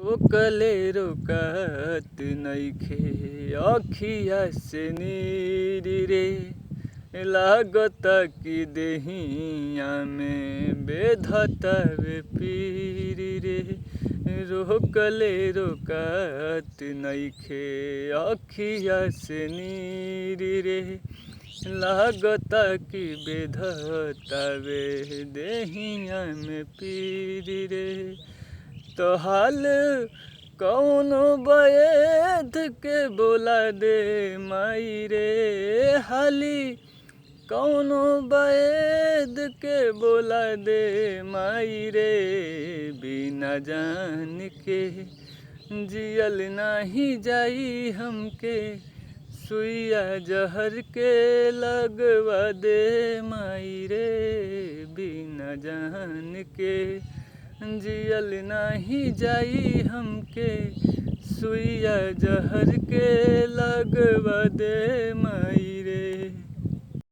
रोकले रोकत नइखे अखिया से नीर रे। लागता कि देहिया में बेधतावे पीर रे। रोकले रोकत नइखे अखिया से नीर रे। लागता कि बेधतावे देहिया में पीर रे। तो हाल कौनो वैद के बोला दे माई रे। हाली कौनो वैद के बोला दे माई रे। बिना जान के जियल नाही जाई हमके। सुइया जहर के लगवा दे माई रे। बिना जान के जियल नाही जाई हमके। सुइया जहर के लगवा दे माई।